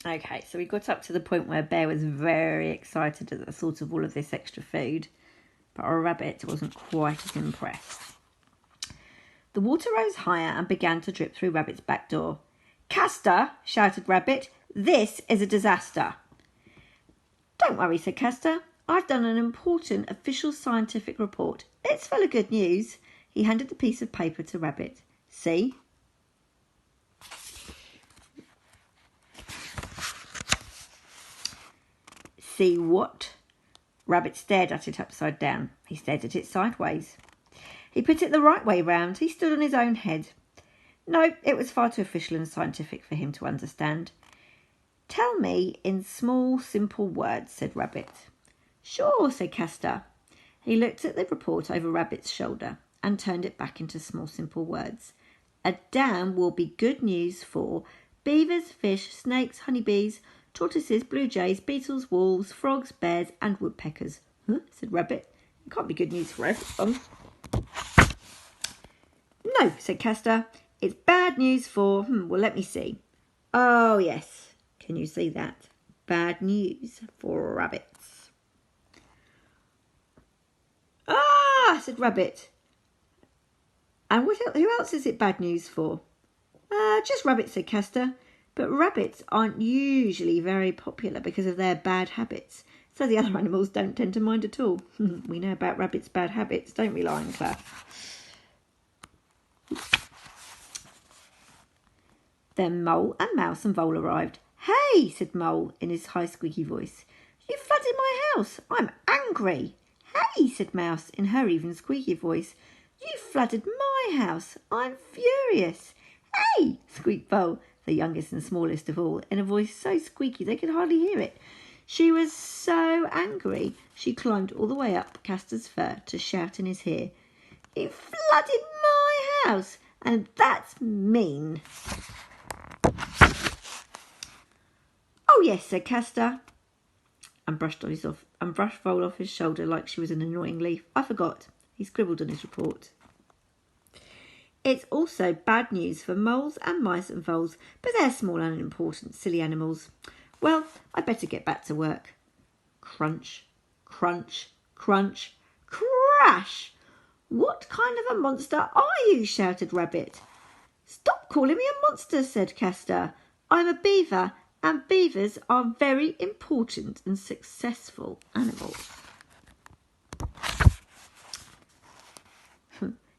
Okay, so we got up to the point where Bear was very excited at the thought of all of this extra food, but our rabbit wasn't quite as impressed. The water rose higher and began to drip through Rabbit's back door. "Castor," shouted Rabbit, "this is a disaster." "Don't worry," said Castor. "I've done an important official scientific report. It's full of good news." He handed the piece of paper to Rabbit. "See?" "See what?" Rabbit stared at it upside down. He stared at it sideways. He put it the right way round. He stood on his own head. No, it was far too official and scientific for him to understand. "Tell me in small, simple words," said Rabbit. "Sure," said Castor. He looked at the report over Rabbit's shoulder and turned it back into small, simple words. "A dam will be good news for beavers, fish, snakes, honeybees, tortoises, blue jays, beetles, wolves, frogs, bears and woodpeckers." "Huh?" said Rabbit. "It can't be good news for everyone." "No," said Castor. "It's bad news for, well, let me see. Oh, yes. Can you see that? Bad news for rabbits." "Ah," said Rabbit. "And who else is it bad news for?" Just rabbits," said Castor. "But rabbits aren't usually very popular because of their bad habits, so the other animals don't tend to mind at all." We know about rabbits' bad habits, don't we, Lionclaw? Then Mole and Mouse and Vole arrived. "Hey," said Mole in his high squeaky voice. "You flooded my house. I'm angry." "Hey," said Mouse in her even squeaky voice. "You flooded my house. I'm furious." "Hey," squeaked Vole, the youngest and smallest of all, in a voice so squeaky they could hardly hear it. She was so angry she climbed all the way up Castor's fur to shout in his ear, "You flooded my house, and that's mean." "Oh yes," said Castor, and brushed Vole off his shoulder like she was an annoying leaf. "I forgot." He scribbled on his report. "It's also bad news for moles and mice and voles, but they're small and unimportant, silly animals. Well, I'd better get back to work." Crunch, crunch, crunch, crash! "What kind of a monster are you?" shouted Rabbit. "Stop calling me a monster," said Castor. "I'm a beaver, and beavers are very important and successful animals."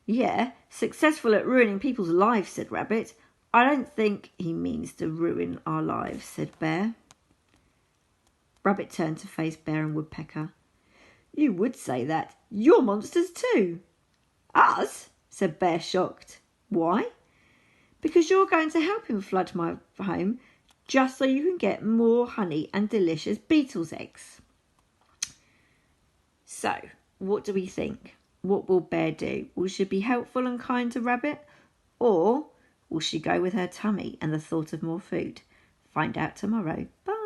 "Yeah, successful at ruining people's lives," said Rabbit. "I don't think he means to ruin our lives," said Bear. Rabbit turned to face Bear and Woodpecker. "You would say that. You're monsters too." "Us?" said Bear, shocked. "Why?" "Because you're going to help him flood my home just so you can get more honey and delicious beetles' eggs." So, what do we think? What will Bear do? Will she be helpful and kind to Rabbit? Or will she go with her tummy and the thought of more food? Find out tomorrow. Bye.